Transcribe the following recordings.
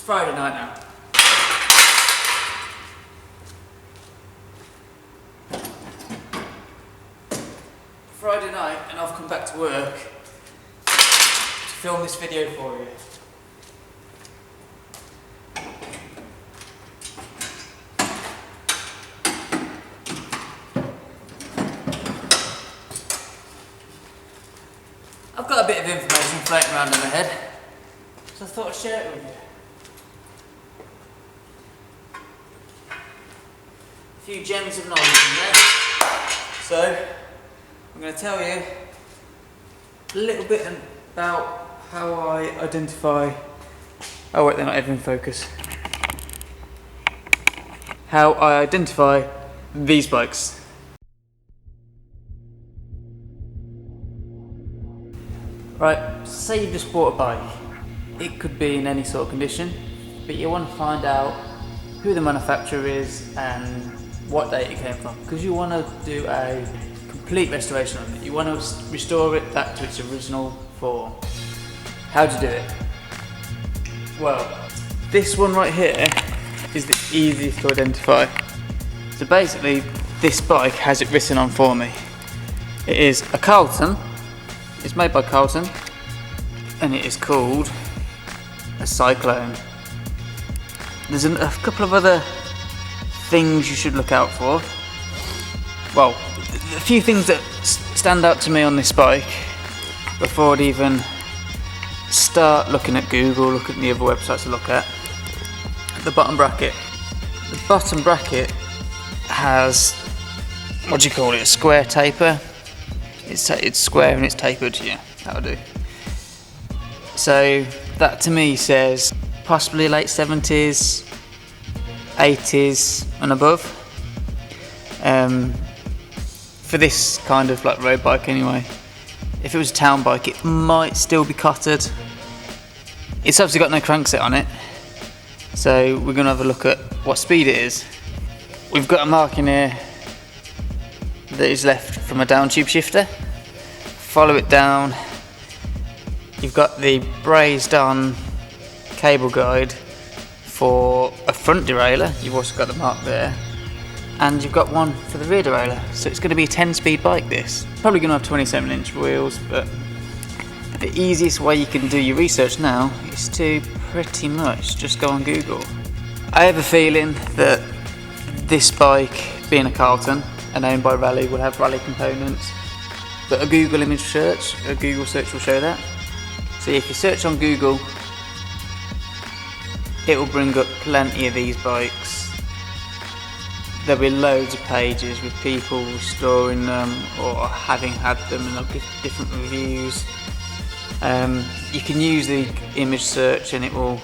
Friday night now. Friday night, and I've come back to work to film this video for you. I've got a bit of information floating around in my head, so I thought I'd share it with you. A few gems of knowledge in there. So, I'm going to tell you a little bit about how I identify... Oh wait, they're not even in focus. How I identify these bikes. Right, say you just bought a bike. It could be in any sort of condition, but you want to find out who the manufacturer is and what date it came from, because you want to do a complete restoration on it. You want to restore it back to its original form. How do you do it? Well, this one right here is the easiest to identify. So basically, this bike has it written on for me. It is a Carlton. It's made by Carlton, and it is called a CYCLONE. There's a couple of other things you should look out for. Well, a few things that stand out to me on this bike before I'd even start looking at Google, looking at the other websites to look at. The bottom bracket. The bottom bracket has, what do you call it, a square taper. It's square and it's tapered, yeah, that'll do. So that to me says possibly late 70s, 80s and above. For this kind of like road bike anyway. If it was a town bike, it might still be cottered. It's obviously got no crankset on it, so we're going to have a look at what speed it is. We've got a mark in here that is left from a down tube shifter. Follow it down. You've got the brazed on cable guide for a front derailleur. You've also got the mark there, and you've got one for the rear derailleur. So it's going to be a 10-speed bike. This probably going to have 27-inch wheels, but the easiest way you can do your research now is to pretty much just go on Google. I have a feeling that this bike, being a Carlton and owned by Raleigh, will have Raleigh components. But a Google image search, a Google search will show that. So if you search on Google, it will bring up plenty of these bikes. There'll be loads of pages with people restoring them or having had them, and they'll give different reviews. You can use the image search and it will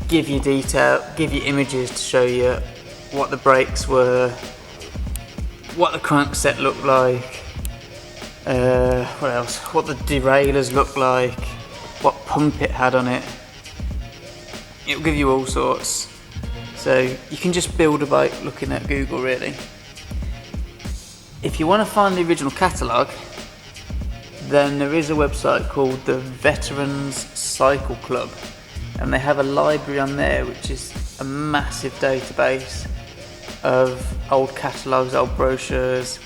give you detail, give you images to show you what the brakes were, what the crankset looked like, what else? What the derailleurs looked like, what pump it had on it. It'll give you all sorts. So you can just build a bike looking at Google, really. If you want to find the original catalogue, then there is a website called the Veterans Cycle Club, and they have a library on there which is a massive database of old catalogues, old brochures,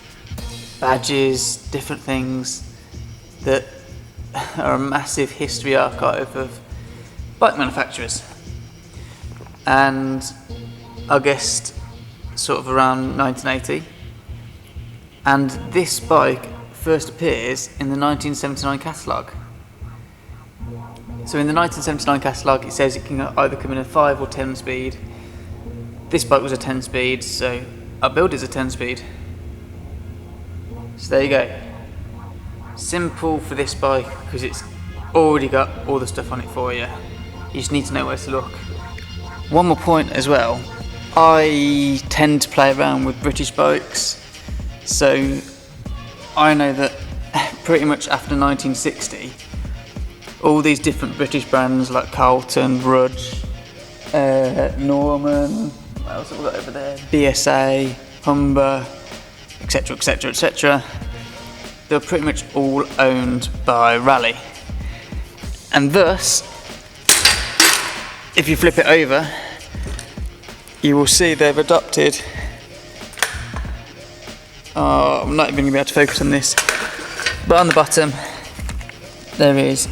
badges, different things that are a massive history archive of bike manufacturers. And I guessed sort of around 1980, and this bike first appears in the 1979 catalogue. So in the 1979 catalogue it says it can either come in a 5 or 10 speed. This bike was a 10 speed, so I built it as a 10 speed. So there you go. Simple for this bike because it's already got all the stuff on it for you. You just need to know where to look. One more point as well. I tend to play around with British bikes, so I know that pretty much after 1960, all these different British brands like Carlton, Rudge, Norman, what else have we got over there? BSA, Humber, etc, etc, etc. They're pretty much all owned by Raleigh, and thus if you flip it over, you will see they've adopted, I'm not even going to be able to focus on this, but on the bottom there is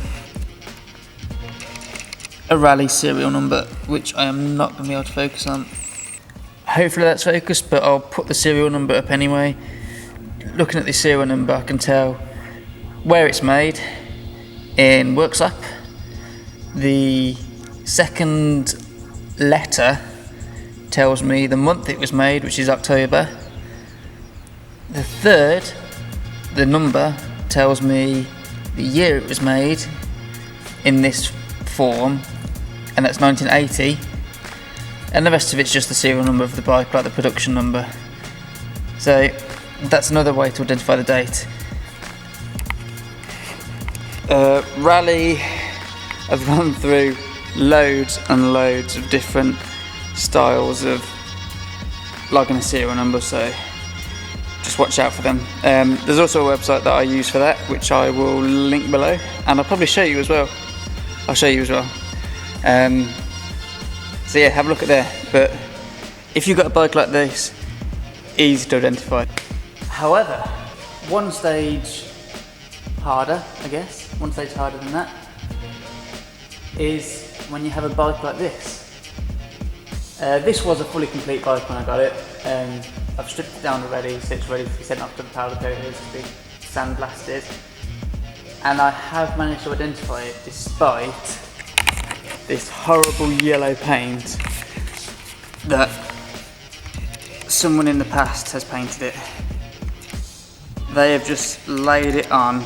a rally serial number, which I am not going to be able to focus on. Hopefully that's focused, but I'll put the serial number up anyway. Looking at the serial number, I can tell where it's made in Worksop. The second letter tells me the month it was made, which is October. The third, the number, tells me the year it was made in this form, and that's 1980. And the rest of it's just the serial number of the bike, like the production number. So that's another way to identify the date. Rally have gone through loads and loads of different styles of logging a serial number, so just watch out for them. There's also a website that I use for that, which I will link below, and I'll probably show you as well. So yeah, have a look at there. But if you've got a bike like this, easy to identify. However, one stage harder, I guess, one stage harder than that, is when you have a bike like this. This was a fully complete bike when I got it. I've stripped it down already, so it's ready to be sent off to the powder coaters to be sandblasted. And I have managed to identify it despite this horrible yellow paint that someone in the past has painted it. They have just laid it on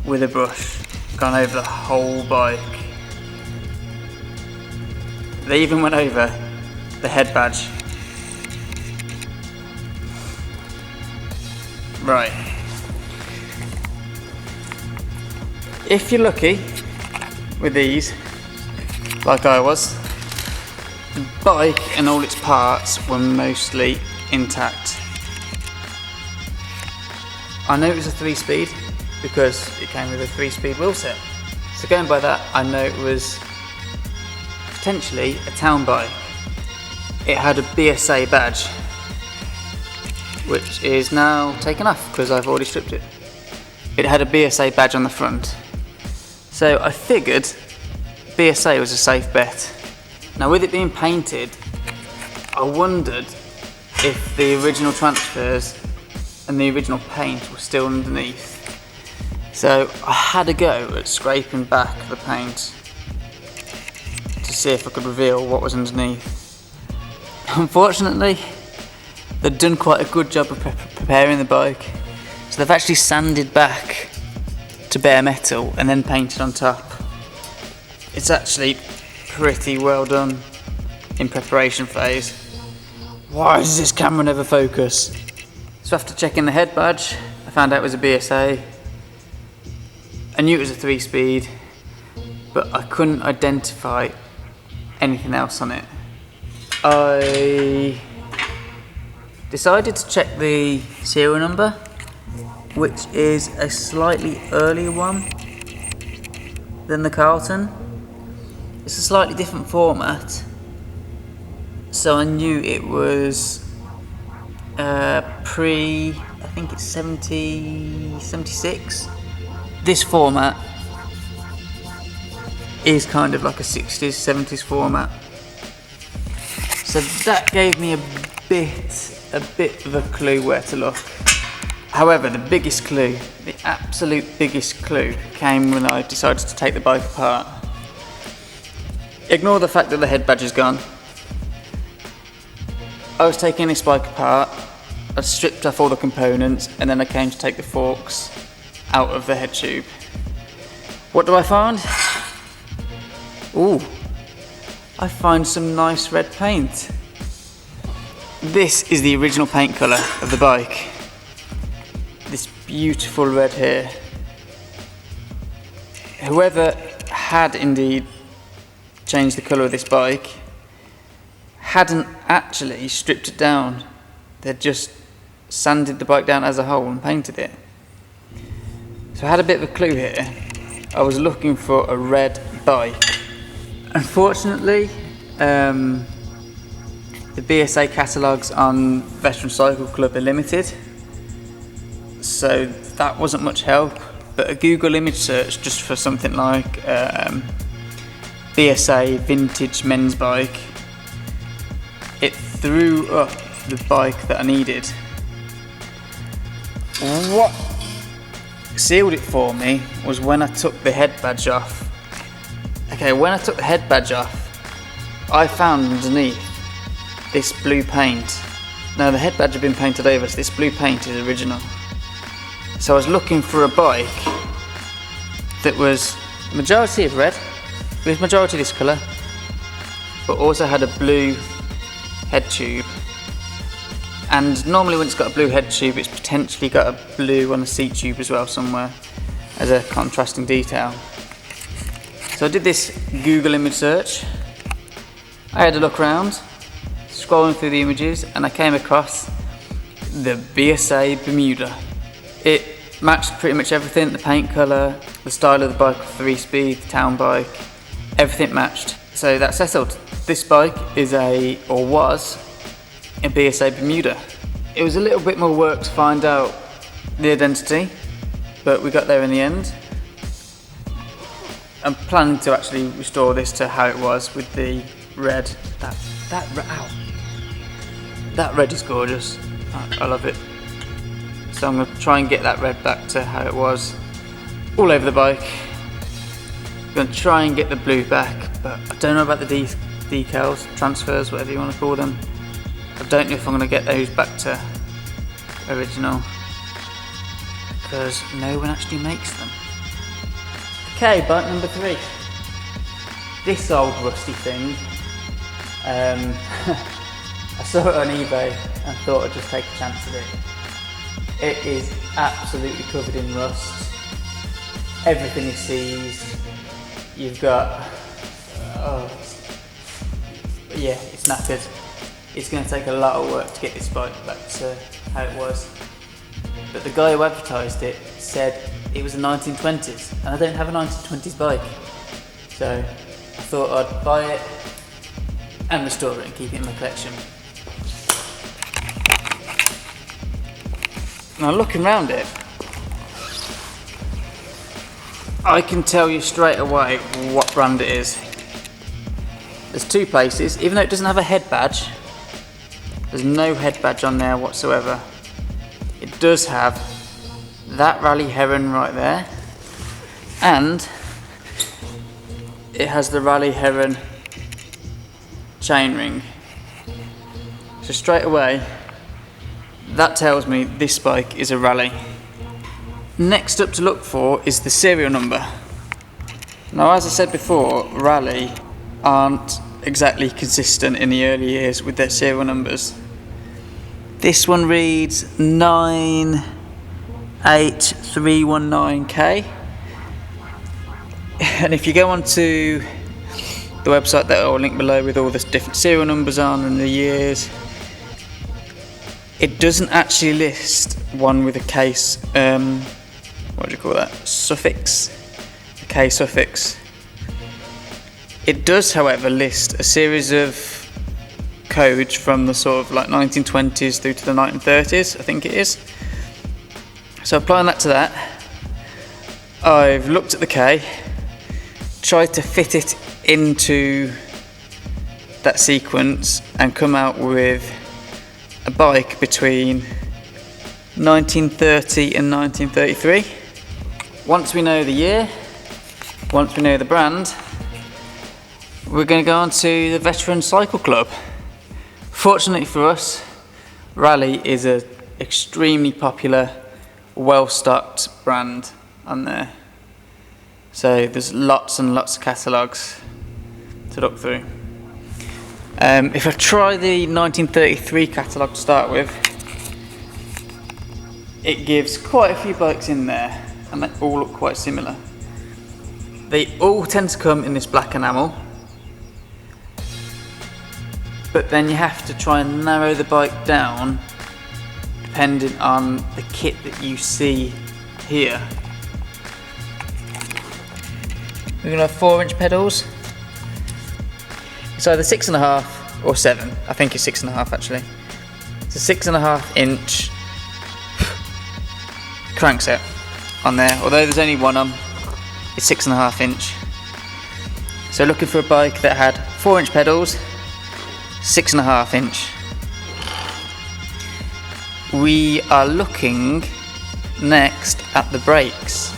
with a brush, gone over the whole bike. They even went over the head badge. Right. If you're lucky with these, like I was, the bike and all its parts were mostly intact. I know it was a 3-speed because it came with a 3-speed wheel set. So going by that, I know it was potentially a town bike. It had a BSA badge, which is now taken off because I've already stripped it. It had a BSA badge on the front. So I figured BSA was a safe bet. Now with it being painted, I wondered if the original transfers and the original paint were still underneath. So I had a go at scraping back the paint to see if I could reveal what was underneath. Unfortunately, they'd done quite a good job of preparing the bike. So they've actually sanded back to bare metal and then painted on top. It's actually pretty well done in preparation phase. Why does this camera never focus? So after checking the head badge, I found out it was a BSA. I knew it was a 3-speed, but I couldn't identify anything else on it. I decided to check the serial number, which is a slightly earlier one than the Carlton. It's a slightly different format, so I knew it was I think it's 76. This format is kind of like a 60s, 70s format. So that gave me a bit of a clue where to look. However, the biggest clue, the absolute biggest clue, came when I decided to take the bike apart. Ignore the fact that the head badge is gone. I was taking this bike apart, I stripped off all the components, and then I came to take the forks out of the head tube. What do I find? Ooh, I find some nice red paint. This is the original paint colour of the bike. This beautiful red here. Whoever had indeed changed the colour of this bike hadn't actually stripped it down. They'd just sanded the bike down as a whole and painted it. So I had a bit of a clue here. I was looking for a red bike Unfortunately, the BSA catalogues on Veteran Cycle Club are limited, so that wasn't much help. But a Google image search just for something like BSA vintage men's bike, it threw up the bike that I needed. What sealed it for me was when I took the head badge off. Okay, when I took the head badge off, I found underneath this blue paint. Now the head badge had been painted over, so this blue paint is original. So I was looking for a bike that was majority of red, it was majority this colour, but also had a blue head tube. And normally when it's got a blue head tube, it's potentially got a blue on the seat tube as well somewhere as a contrasting detail. So I did this Google image search. I had a look around, scrolling through the images, and I came across the BSA Bermuda. It matched pretty much everything: the paint colour, the style of the bike, 3-speed, the town bike, everything matched. So that settled. This bike is was a BSA Bermuda. It was a little bit more work to find out the identity, but we got there in the end. I'm planning to actually restore this to how it was with the red. That red is gorgeous. I love it. So I'm going to try and get that red back to how it was all over the bike. I'm going to try and get the blue back, but I don't know about the decals, transfers, whatever you want to call them. I don't know if I'm going to get those back to original, because no one actually makes them. Okay, bike number 3. This old rusty thing. I saw it on eBay and thought I'd just take a chance of it. It is absolutely covered in rust. Everything is seized. You've got, yeah, it's knackered. It's going to take a lot of work to get this bike back to how it was. But the guy who advertised it said it was a 1920s, and I don't have a 1920s bike. So I thought I'd buy it and restore it and keep it in my collection. Now looking around it, I can tell you straight away what brand it is. There's 2 places, even though it doesn't have a head badge, there's no head badge on there whatsoever. It does have that Rally Heron right there, and it has the Rally Heron chainring. So straight away, that tells me this bike is a Rally. Next up to look for is the serial number. Now, as I said before, Rally aren't exactly consistent in the early years with their serial numbers. This one reads 98319K, and if you go onto the website that I'll link below with all the different serial numbers on and the years, it doesn't actually list one with a case, what do you call that, suffix, a K suffix. It does, however, list a series of codes from the sort of like 1920s through to the 1930s, I think it is. So applying that to that, I've looked at the K, tried to fit it into that sequence and come out with a bike between 1930 and 1933. Once we know the year, once we know the brand, we're going to go on to the Veteran Cycle Club. Fortunately for us, Rally is an extremely popular, well-stocked brand on there. So there's lots and lots of catalogues to look through. If I try the 1933 catalogue to start with, it gives quite a few bikes in there, and they all look quite similar. They all tend to come in this black enamel, but then you have to try and narrow the bike down depending on the kit that you see here. We're going to have 4-inch pedals. It's either 6.5 or 7. I think it's 6.5 actually. It's a 6.5 inch crankset on there. Although there's only one on, it's 6.5 inch. So looking for a bike that had 4-inch pedals, 6.5 inch. We are looking next at the brakes.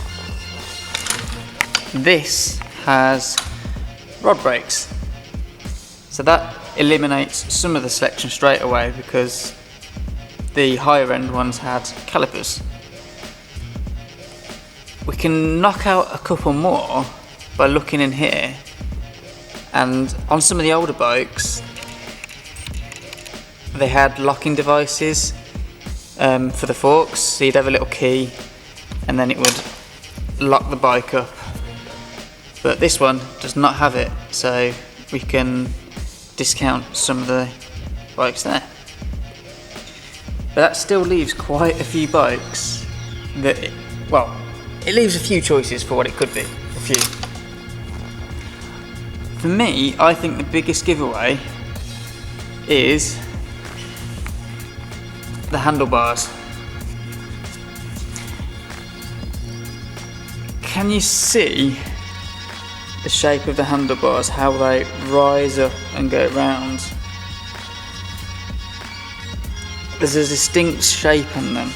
This has rod brakes, so that eliminates some of the selection straight away because the higher end ones had calipers. We can knock out a couple more by looking in here, and on some of the older bikes they had locking devices for the forks, so you'd have a little key and then it would lock the bike up. But this one does not have it, so we can discount some of the bikes there. But that still leaves quite a few bikes that, it leaves a few choices for what it could be. A few. For me, I think the biggest giveaway is the handlebars. Can you see the shape of the handlebars, how they rise up and go round? There's a distinct shape on them.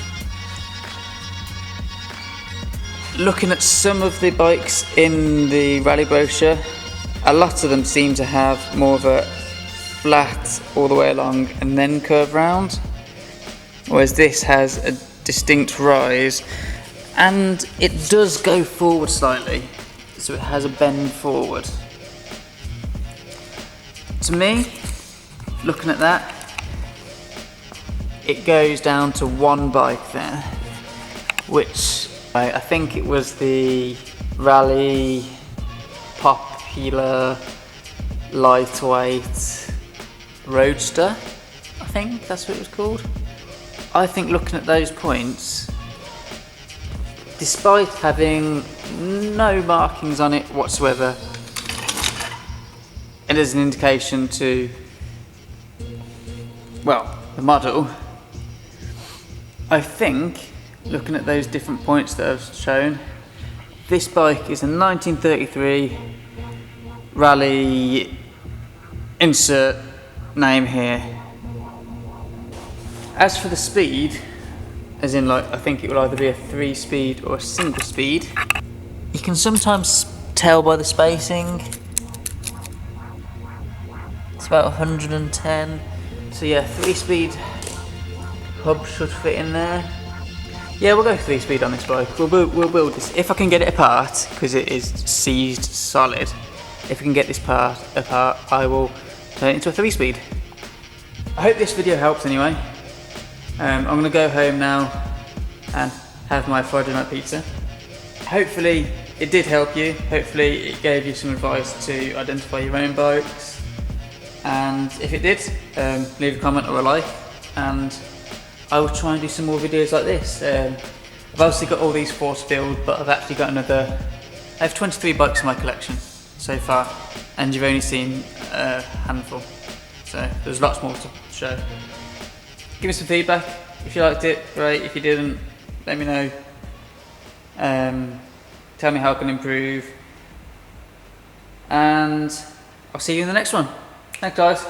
Looking at some of the bikes in the rally brochure, a lot of them seem to have more of a flat all the way along and then curve round, whereas this has a distinct rise and it does go forward slightly, so it has a bend forward. To me, looking at that, it goes down to one bike there, which I think it was the Rally Popular Lightweight Roadster, I think that's what it was called. I think looking at those points, despite having no markings on it whatsoever, it is an indication to, the model. I think, looking at those different points that I've shown, this bike is a 1933 Rally, insert name here. As for the speed, as in I think it will either be a 3-speed or a single speed. You can sometimes tell by the spacing. It's about 110. So yeah, 3-speed hub should fit in there. Yeah, we'll go 3-speed on this bike. We'll build this. If I can get it apart, because it is seized solid, if I can get this part apart, I will turn it into a 3-speed. I hope this video helps anyway. I'm going to go home now and have my Friday night pizza. Hopefully it did help you. Hopefully it gave you some advice to identify your own bikes. And if it did, leave a comment or a like, and I will try and do some more videos like this. I've obviously got all these 4 to build, but I've actually got I have 23 bikes in my collection so far, and you've only seen a handful. So there's lots more to show. Give me some feedback. If you liked it, great. If you didn't, let me know. Tell me how I can improve. And I'll see you in the next one. Thanks guys.